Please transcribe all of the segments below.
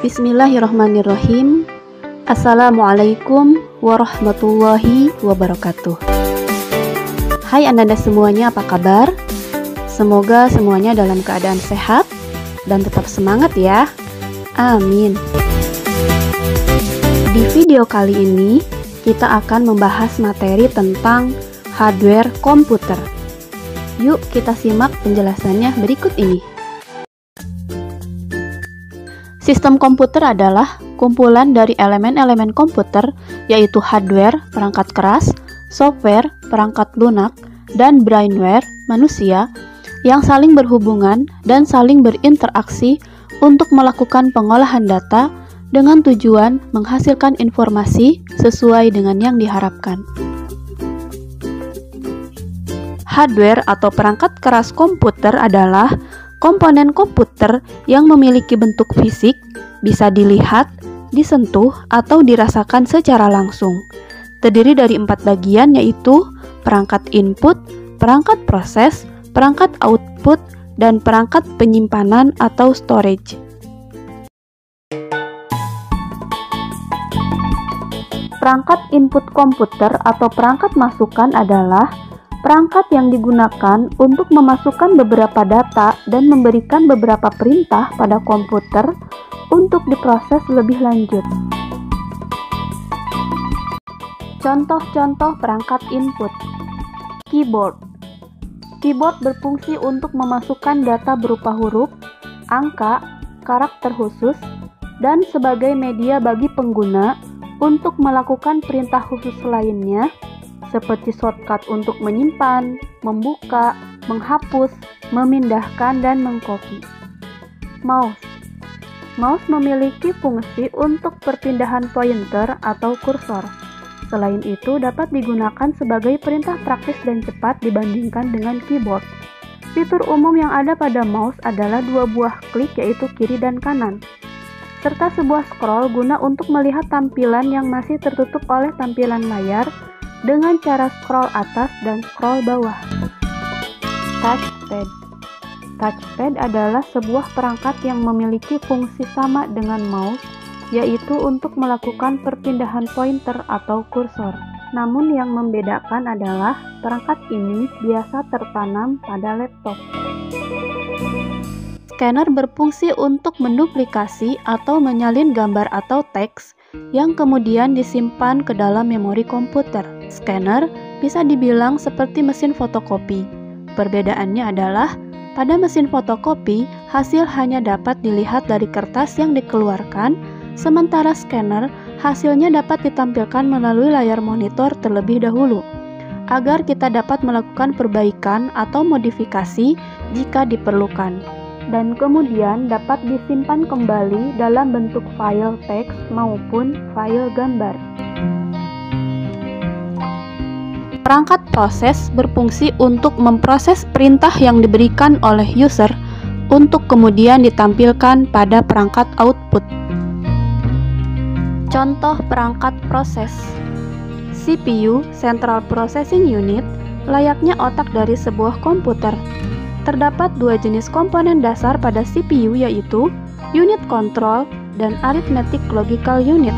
Bismillahirrahmanirrahim. Assalamualaikum warahmatullahi wabarakatuh. Hai Anda semuanya, apa kabar? Semoga semuanya dalam keadaan sehat dan tetap semangat ya. Amin. Di video kali ini kita akan membahas materi tentang hardware komputer. Yuk kita simak penjelasannya berikut ini. Sistem komputer adalah kumpulan dari elemen-elemen komputer, yaitu hardware, perangkat keras, software, perangkat lunak, dan brainware, manusia, yang saling berhubungan dan saling berinteraksi untuk melakukan pengolahan data dengan tujuan menghasilkan informasi sesuai dengan yang diharapkan. Hardware atau perangkat keras komputer adalah komponen komputer yang memiliki bentuk fisik, bisa dilihat, disentuh, atau dirasakan secara langsung. Terdiri dari 4 bagian, yaitu perangkat input, perangkat proses, perangkat output, dan perangkat penyimpanan atau storage. Perangkat input komputer atau perangkat masukan adalah perangkat yang digunakan untuk memasukkan beberapa data dan memberikan beberapa perintah pada komputer untuk diproses lebih lanjut. Contoh-contoh perangkat input. Keyboard. Keyboard berfungsi untuk memasukkan data berupa huruf, angka, karakter khusus, dan sebagai media bagi pengguna untuk melakukan perintah khusus lainnya, seperti shortcut untuk menyimpan, membuka, menghapus, memindahkan, dan mengcopy. Mouse. Mouse memiliki fungsi untuk perpindahan pointer atau kursor. Selain itu, dapat digunakan sebagai perintah praktis dan cepat dibandingkan dengan keyboard. Fitur umum yang ada pada mouse adalah 2 buah klik, yaitu kiri dan kanan, serta sebuah scroll guna untuk melihat tampilan yang masih tertutup oleh tampilan layar dengan cara scroll atas dan scroll bawah. Touchpad. Touchpad adalah sebuah perangkat yang memiliki fungsi sama dengan mouse, yaitu untuk melakukan perpindahan pointer atau kursor. Namun yang membedakan adalah perangkat ini biasa tertanam pada laptop. Scanner berfungsi untuk menduplikasi atau menyalin gambar atau teks yang kemudian disimpan ke dalam memori komputer. Scanner bisa dibilang seperti mesin fotokopi. Perbedaannya adalah pada mesin fotokopi, hasil hanya dapat dilihat dari kertas yang dikeluarkan, sementara scanner hasilnya dapat ditampilkan melalui layar monitor terlebih dahulu, agar kita dapat melakukan perbaikan atau modifikasi jika diperlukan, dan kemudian dapat disimpan kembali dalam bentuk file teks maupun file gambar. Perangkat proses berfungsi untuk memproses perintah yang diberikan oleh user untuk kemudian ditampilkan pada perangkat output. Contoh perangkat proses. CPU, Central Processing Unit, layaknya otak dari sebuah komputer. Terdapat 2 jenis komponen dasar pada CPU, yaitu unit control dan arithmetic logical unit.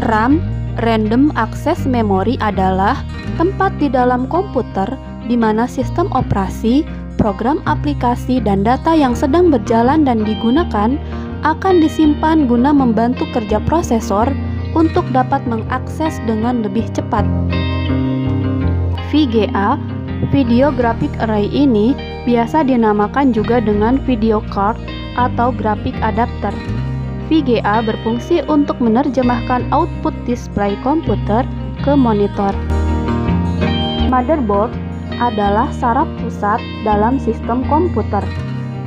RAM, Random Access Memory, adalah tempat di dalam komputer di mana sistem operasi, program aplikasi, dan data yang sedang berjalan dan digunakan akan disimpan guna membantu kerja prosesor untuk dapat mengakses dengan lebih cepat. VGA, Video Graphic Array, ini biasa dinamakan juga dengan video card atau graphic adapter. VGA berfungsi untuk menerjemahkan output display komputer ke monitor. Motherboard adalah saraf pusat dalam sistem komputer.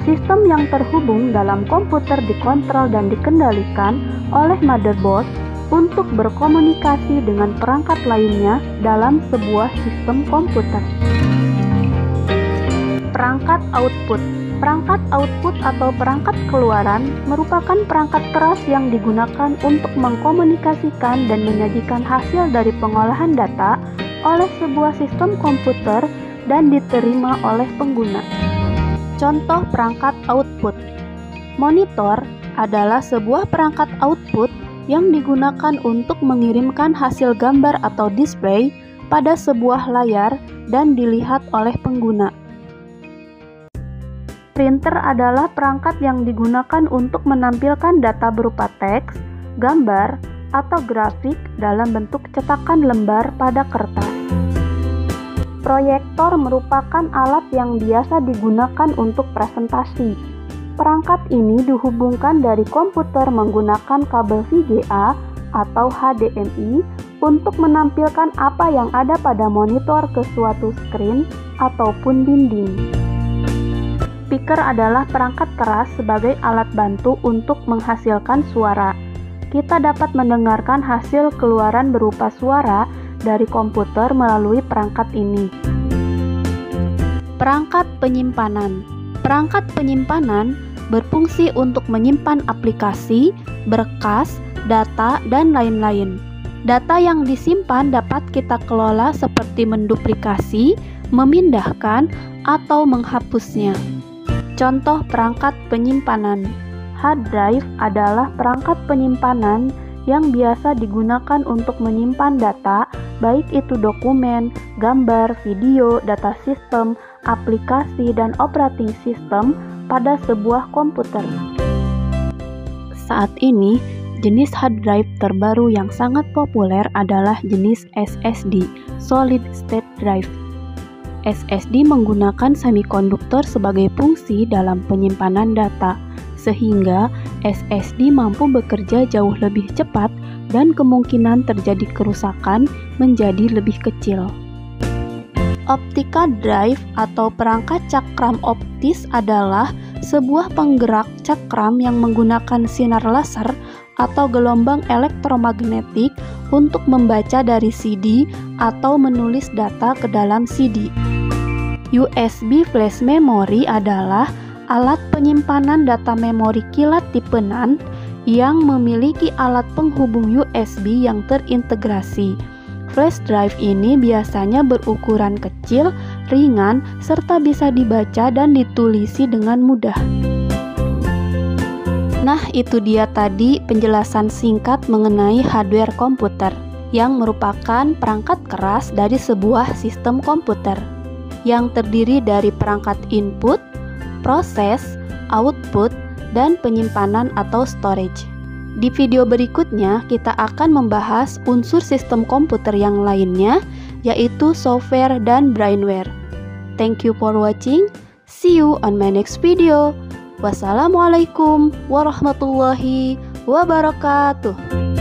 Sistem yang terhubung dalam komputer dikontrol dan dikendalikan oleh motherboard untuk berkomunikasi dengan perangkat lainnya dalam sebuah sistem komputer. Perangkat output. Perangkat output atau perangkat keluaran merupakan perangkat keras yang digunakan untuk mengkomunikasikan dan menyajikan hasil dari pengolahan data oleh sebuah sistem komputer dan diterima oleh pengguna. Contoh perangkat output: monitor, adalah sebuah perangkat output yang digunakan untuk mengirimkan hasil gambar atau display pada sebuah layar dan dilihat oleh pengguna. Printer adalah perangkat yang digunakan untuk menampilkan data berupa teks, gambar, atau grafik dalam bentuk cetakan lembar pada kertas. Proyektor merupakan alat yang biasa digunakan untuk presentasi. Perangkat ini dihubungkan dari komputer menggunakan kabel VGA atau HDMI untuk menampilkan apa yang ada pada monitor ke suatu screen ataupun dinding. Speaker adalah perangkat keras sebagai alat bantu untuk menghasilkan suara. Kita dapat mendengarkan hasil keluaran berupa suara dari komputer melalui perangkat ini. Perangkat penyimpanan. Perangkat penyimpanan berfungsi untuk menyimpan aplikasi, berkas, data, dan lain-lain. Data yang disimpan dapat kita kelola seperti menduplikasi, memindahkan, atau menghapusnya. Contoh perangkat penyimpanan. Hard drive adalah perangkat penyimpanan yang biasa digunakan untuk menyimpan data, baik itu dokumen, gambar, video, data sistem, aplikasi, dan operating system pada sebuah komputer. Saat ini, jenis hard drive terbaru yang sangat populer adalah jenis SSD, Solid State Drive. SSD menggunakan semikonduktor sebagai fungsi dalam penyimpanan data, sehingga SSD mampu bekerja jauh lebih cepat dan kemungkinan terjadi kerusakan menjadi lebih kecil. Optica drive atau perangkat cakram optis adalah sebuah penggerak cakram yang menggunakan sinar laser atau gelombang elektromagnetik untuk membaca dari CD atau menulis data ke dalam CD. USB flash memory adalah alat penyimpanan data memori kilat tipe NAND yang memiliki alat penghubung USB yang terintegrasi. Flash drive ini biasanya berukuran kecil, ringan, serta bisa dibaca dan ditulisi dengan mudah. Nah, itu dia tadi penjelasan singkat mengenai hardware komputer, yang merupakan perangkat keras dari sebuah sistem komputer, yang terdiri dari perangkat input, proses, output, dan penyimpanan atau storage. Di video berikutnya, kita akan membahas unsur sistem komputer yang lainnya, yaitu software dan brainware. Thank you for watching. See you on my next video. Wassalamualaikum warahmatullahi wabarakatuh.